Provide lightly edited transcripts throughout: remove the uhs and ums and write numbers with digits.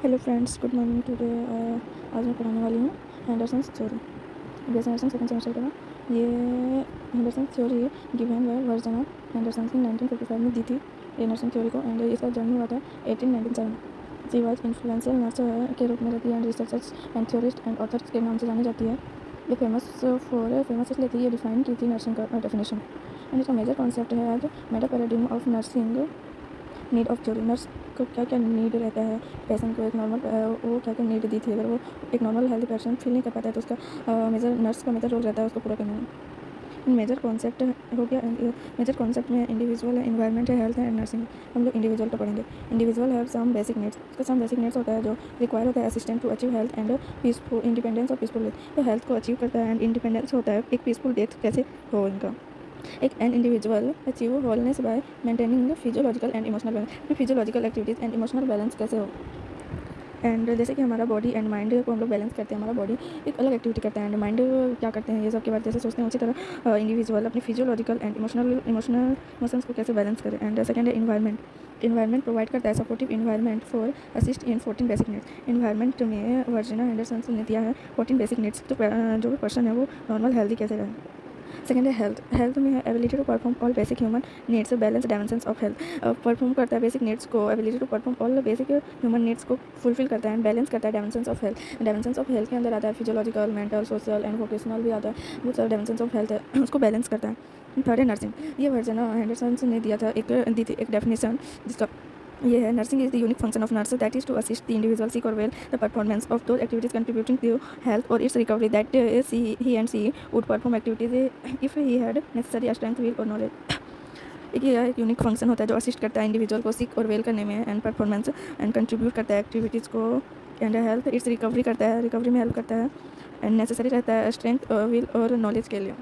Hello friends, good morning. Today आज मैं पढ़ाने वाली हूँ हेंडरसन्स थ्योरी। बेस एंडरसन सेकंड सेमेस्टर का। ये Henderson theory given by Virginia of Henderson की 1955 में दी थी एंडरसन थ्योरी को। एंड इसका जन्म हुआ था 1897। सी वाज इन्फ्लुएंशियल नर्स के रूप में रहती है and researchers and theorist and author के नाम से जानी जाती है। ये फेमस इसलिए थी, ये डिफाइन की थी नर्सिंग का डेफिनेशन। एंड इसका मेजर कॉन्सेप्ट है आज Meta paradigm of nursing need of theory. Nurse को क्या क्या नीड रहता है, पेशेंट को एक नॉर्मल वो क्या क्या नीड दी थी। अगर वो एक नॉर्मल हेल्थ पर्सन फील नहीं कर पाता है तो उसका मेजर नर्स का मेजर रोल रहता है उसको पूरा करने में। मेजर कॉन्सेप्ट हो गया। मेजर कॉन्सेप्ट में इंडिविजुअल है, इन्वायरमेंट है, हेल्थ है एंड नर्सिंग। हम लोग इंडिविजुअल को पढ़ेंगे। इंडिविजुअल है सम बेसिक नीड्स। उसका सम बेसिक नीड्स होता है जो रिक्वायर होता है assistant to achieve health and peaceful independence और पीसफुल डेथ। तो हेल्थ को अचीव करता है एंड इंडिपेंडेंस होता है एक पीसफुल डेथ कैसे हो इनका। एक an individual achieve wholeness bye maintaining physiological and emotional balance. Physiological activities and emotional balance कैसे हो। एंड जैसे कि हमारा बॉडी एंड माइंड को हम लोग बैलेंस करते हैं, हमारा बॉडी एक अलग एक्टिविटी करता है एंड माइंड क्या करते हैं, ये सब के बारे जैसे सोचते हैं उसी तरह इंडिविजुअल अपनी फिजियोलॉजिकल एंड इमोशंस को कैसे बैलेंस करें। एंड सेकेंड है इन्वायरमेंट। इन्वायरमेंट प्रोवाइड करता है supportive environment for assist in 14 basic needs. Environment में वर्जिना हेंडरसन ने दिया है 14 बेसिक नीड्स। तो जो भी पर्सन है वो नॉर्मल हेल्दी कैसे रहे। सेकेंड है हेल्थ। हेल्थ में है ability to perform all basic human needs, balance dimensions of health. Perform करता है बेसिक नीड्स को, ability to perform all basic human needs को फुलफिल करता है एंड बैलेंस करता है dimensions of health. Dimensions of health के अंदर आता है physiological, mental, social and vocational भी आता है। बहुत सारे डायमेंशंस ऑफ हेल्थ है, उसको बैलेंस करता है। थर्ड है नर्सिंग। ये वर्जन हेंडरसन ने दिया था, दी थी एक डेफिनेशन जिसका ये है nursing is the unique function of nurse that is to assist the individual sick और well the performance of those activities contributing to health और its recovery that he and she would perform activities if he had necessary strength will और knowledge. एक unique function होता है जो assist करता है individual को सीक और वेल करने में एंड परफॉर्मेंस एंड कंट्रीब्यूट करता है एक्टिविटीज़ को एंड हेल्थ इट्स रिकवरी करता है, रिकवरी में हेल्प करता है एंड नेसेसरी रहता है स्ट्रेंथ विल और नॉलेज के लिए।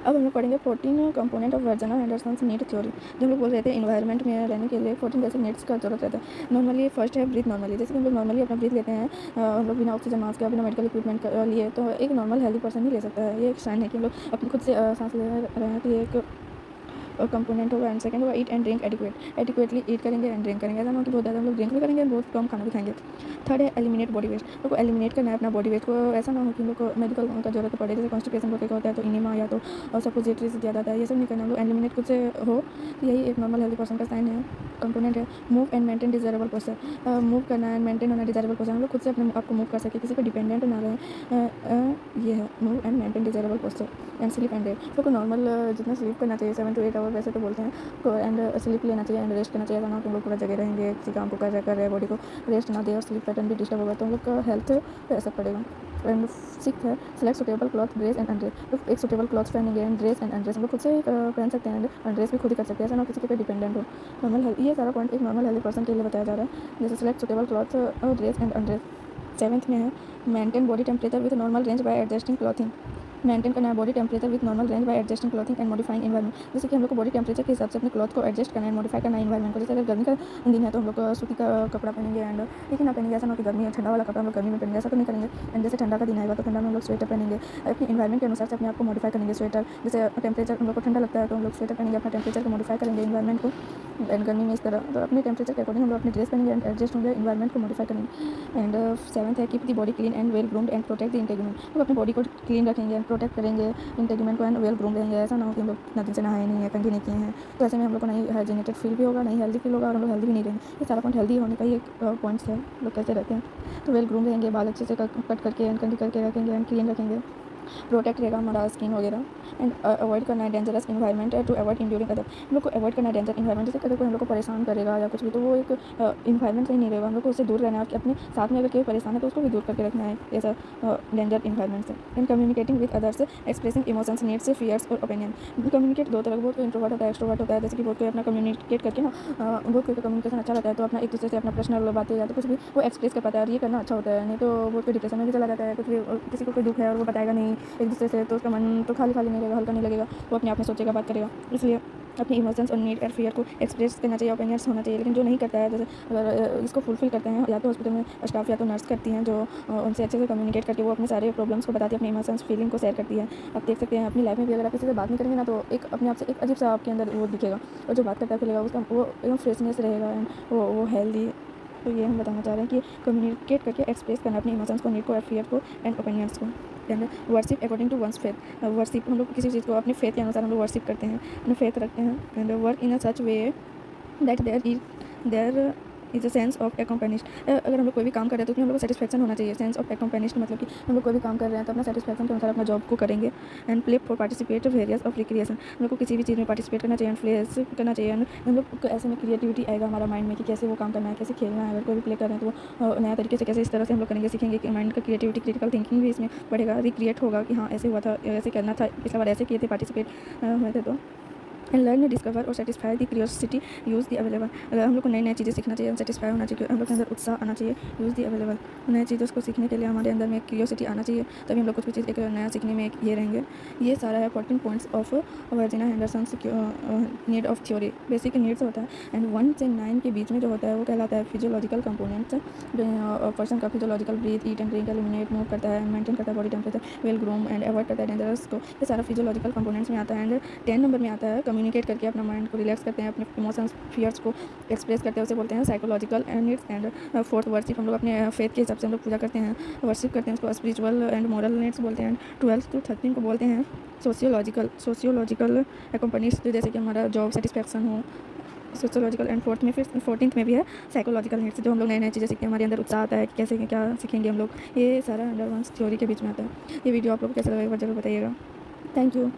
अब हम लोग पढ़ेंगे 14 component of Virginia Henderson need theory. जो हम लोग बोल रहे थे इन्वायरमेंट में रहने के लिए 14 बेसिक नीड्स का जरूरत रहता है। नॉर्मली फर्स्ट है ब्रीथ नॉर्मली। जैसे कि हम लोग नॉर्मली अपना ब्रीथ लेते हैं, हम लोग बिना ऑक्सीजन मास्क या बिना मेडिकल इक्विपमेंट लिए, तो एक नॉर्मल हेल्दी पर्सन ही ले सकता है। ये एक साइन है कि हम लोग अपनी खुद से सांस ले रहे हैं, तो ये एक कंपोनेंट होगा। एंड सेकंड होगा ईट एंड ड्रिंक एडिक्वेटली ईट करेंगे एंड ड्रिंक करेंगे। ऐसा ना कि बहुत ज़्यादा हम लोग ड्रिंक भी करेंगे बहुत कम खाना भी खाएंगे। थर्ड है एलिमिनेट बॉडी वेस्ट। लोग को एलिमिनेट करना है अपना बॉडी वेस्ट को। ऐसा ना हो कि हम लोग को मेडिकल का जरूरत पड़े, जैसे कॉन्स्टिपेशन को क्या होता है तो इनिमा या तो सपोजिटरी से ज़्यादा आता है, ये सब नहीं करना। हम लोग एलिमिनेट खुद से हो, तो यही एक नॉर्मल हेल्दी पर्सन का साइन है। कंपोनेंट है move and maintain desirable posture. Move करना एंड मेंटेन होना डिजायरेबल पोस्चर, हम लोग खुद से अपने आप को मूव कर सके, किसी पर डिपेंडेंट ना रहे। ये है move and maintain desirable posture. And sleep and rest. तो नॉर्मल जितना स्लीप करना चाहिए 7 to 8 आवर वैसे तो बोलते हैं को, एंड स्लीप लेना चाहिए एंड रेस्ट करना चाहिए। ऐसा ना कि हम लोग पूरा जगह रहेंगे, किसी काम को कर रहे हैं, बॉडी को रेस्ट ना दे और स्लीप पैटर्न भी डिस्टर्ब होगा तो हम लोग का हेल्थ पे असर पड़ेगा। एंड सिक्स है select suitable cloth dress and undress. तो एक सुटेबल क्लॉथ पहनेंगे एंड ड्रेस एंड अनड्रेस हम लोग खुद से पहन सकते हैं एंड ड्रेस भी खुद ही कर सकते हैं, ऐसा ना किसी के पे डिपेंडेंट हो। नॉर्मल हेल्थ ये सारा पॉइंट एक नॉर्मल हेल्दी पर्सन के लिए बताया जा रहा है, जैसे select suitable cloth dress and undress. Seventh में है maintain body temperature with normal range bye adjusting clothing. Maintain करना है body temperature with normal range bye adjusting clothing and modifying environment. जैसे कि हम लोग को बॉडी टेम्परेचर के हिसाब से अपने क्लॉथ को एडजस्ट करना है, मॉडिफाई करना है एनवायरमेंट को। जैसे अगर गर्मी का दिन है तो हम लोग सूती का कपड़ा पहनेंगे एंड लेकिन ना पहनेंगे, ऐसा ना कि गर्मी है ठंडा वाला कपड़ा हम लोग गर्मी में पहनेंगे, ऐसा तो नहीं करेंगे। एंड जैसे ठंडा का दिन आएगा तो ठंडा में हम लोग स्वेटर पहनेंगे, अपने एनवायरमेंट के अनुसार से अपने आप को मॉडिफाई करेंगे। स्वेटर जैसे टेम्परेचर हम लोग को ठंडा लगता है तो हम लोग स्वेटर पहनेंगे, अपना टेम्परेचर को मॉडिफाई करेंगे एनवायरमेंट को। एंड गर्मी में इस तरह तो अपने टेम्परेचर के अकॉर्डिंग हम लोग अपनी ड्रेस पहनेंगे एंड एडजस्ट होंगे, एनवायरमेंट को मॉडिफाई करेंगे। एंड सेवन्थ है keep the body clean and well groomed and protect the integument. हम अपनी बॉडी को क्लीन रखेंगे एंड प्रोटेक्ट करेंगे इंटेगुमेंट को एंड वेल ग्रूम रहेंगे। ऐसा ना हो कि हम लोग इतना दिन से नहाए नहीं है, कंघी नहीं किए हैं, तो ऐसे में हम लोग को नहीं हाइजीनेटेड फील भी होगा, नहीं हेल्दी फील होगा और हम लोग हेल्दी भी नहीं रहेंगे। ये सारा पॉइंट हेल्दी होने का ही एक पॉइंट्स है, लोग कैसे रहते हैं। तो वेल ग्रूम रहेंगे, बाल अच्छे से कट करके एंड कंघी करके रखेंगे एंड क्लीन रखेंगे, प्रोटेक्ट रहेगा हमारा स्किन वगैरह। एंड अवॉइड करना है dangerous environment to avoid enduring other. हम लोग को अवॉइड करना है डेंजर इन्वायरमेंट, जैसे अगर कोई हम लोग को परेशान करेगा या कुछ भी तो वो एक इन्वायरमेंट सही नहीं रहेगा, हम लोग को उससे दूर रहना है। और अपने साथ में अगर कोई परेशान है तो उसको भी दूर करके रखना है ऐसा डेंजर इन्वायरमेंट से। In communicating with others expressing emotions needs fears और ओपिनियन। कम्युनिकेट दो तरह, बहुत कोई इंट्रोवर्ट होता है एक्सट्रोवर्ट होता है। जैसे कि बहुत कोई अपना कम्युनिकेट करके ना बहुत कोई कम्युनिकेशन अच्छा रहता है तो अपना एक दूसरे से अपना पर्सनल बातें या तो कुछ भी वो एक्सप्रेस कर पाता है और ये करना अच्छा होता है। नहीं तो बहुत कोई डिप्रेशन में भी चला जाता है, कुछ भी किसी को कोई दुख है और वो बताएगा नहीं एक दूसरे से तो उसका मन तो खाली खाली नहीं रहेगा, हल्का नहीं लगेगा, वो अपने आप में सोचेगा, बात करेगा। इसलिए अपने इमोशंस और नीड और फियर को एक्सप्रेस करना चाहिए, ओपिनियंस होना चाहिए। लेकिन जो नहीं करता है, जैसे अगर इसको फुलफिल करते हैं या तो हॉस्पिटल में स्टाफ या तो नर्स करती हैं जो उनसे अच्छे से कम्युनिकेट करके वो अपने सारे प्रॉब्लम्स को बताती है, अपने इमोशंस फीलिंग को शेयर करती है। आप देख सकते हैं अपनी लाइफ में भी अगर आप किसी से बात नहीं करेंगे ना तो एक अपने आप से एक अजीब सा आपके अंदर वो दिखेगा, और जो बात करता है फिर उसका वो एकदम फ्रेशनेस रहेगा एंड वो हेल्दी तो ये हम बताना चाह रहे हैं कि कम्युनिकेट करके एक्सप्रेस करना अपने इमोशंस को, नीड को, फियर को एंड ओपिनियंस को। And worship according to one's faith, worship हम लोग किसी चीज़ को अपने फेथ के अनुसार हम लोग वर्शिप करते हैं, अपने फेथ रखते हैं। And work in a such way that there is a sense of accomplished, अगर हम लोग कोई भी काम कर रहे हैं तो उसमें हम लोग को सेटिस्फैक्शन होना चाहिए। सेंस ऑफ एकम्पनिश्ड मतलब कि हम लोग कोई भी काम कर रहे हैं तो अपना सेटिस्फैक्शन के अनुसार अपना जॉब को करेंगे। And play for participate various of recreation, हम लोग को किसी भी चीज़ में पार्टिसिपेट करना चाहिए, प्लेस करना चाहिए। हम लोग को ऐसे में क्रिएटिविटी आएगा हमारा माइंड में कि कैसे वो काम करना है, कैसे खेलना है। अगर कोई भी प्ले कर रहे हैं तो वो नया तरीके से कैसे इस तरह से हम लोग करेंगे, सीखेंगे कि माइंड का क्रिएटिविटी, क्रिटिकल थिंकिंग भी इसमें बढ़ेगा, रिक्रिएट होगा कि हाँ ऐसे हुआ था, ऐसे करना था, पिछला बार ऐसे किए थे, पार्टिसिपेट हुए थे। तो एंड लर्न, डिस्कवर और satisfy the curiosity, use the available, अगर हम लोग को नई नई चीज़ें सीखना चाहिए, सेटिस्फाई होना चाहिए, हम लोग के अंदर उत्साह आना चाहिए। यूज़ द अवेलेबल, नई चीज़ों को सीखने के लिए हमारे अंदर में क्यूरियोसिटी आना चाहिए, तभी हम लोग कुछ भी चीज़ एक नया सीखने में एक ये रहेंगे। ये सारा है 14 points of Virginia Henderson need of theory. Basic needs होता है एंड 1 से 9 के बीच में जो होता है वो कहलाता है फिजियोलॉजिकल कंपोनेंट्स। पर्सन का physiological breathe, eat and drink, eliminate, move करता है, मेंटेन करता है body temperature, well groom and avoid करता है डेंजरस को, ये सारा फिजियोलॉजिकल कंपोनेंट्स में आता है। एंड 10 नंबर में आता है कम्युनिकेट करके अपना माइंड को रिलैक्स करते हैं, अपने इमोशंस, फियर्स को एक्सप्रेस करते हैं, उसे बोलते हैं psychological needs. And fourth worship, हम लोग अपने फेथ के हिसाब से हम लोग पूजा करते हैं, वर्शिप करते हैं, उसको स्पिरिचुअल एंड मॉरल नीड्स बोलते हैं। 12 to 13 को बोलते हैं सोशियोलॉजिकल एकम्पनीज, जैसे कि हमारा जॉब सेटिस्फैक्शन हो, सोशियोलॉजिकल। एंड फोर्थ में फिर 14th में भी है साइकोलॉजिकल नीड्स, जो हम लोग नई नई चीज़ें सीखते हैं, हमारे अंदर उत्साह आता है कि कैसे क्या सीखेंगे हम लोग। ये सारा अंडर वंस थ्योरी के बीच में आता है। ये वीडियो आप लोग को कैसा लगेगा जरूर बताइएगा। Thank you.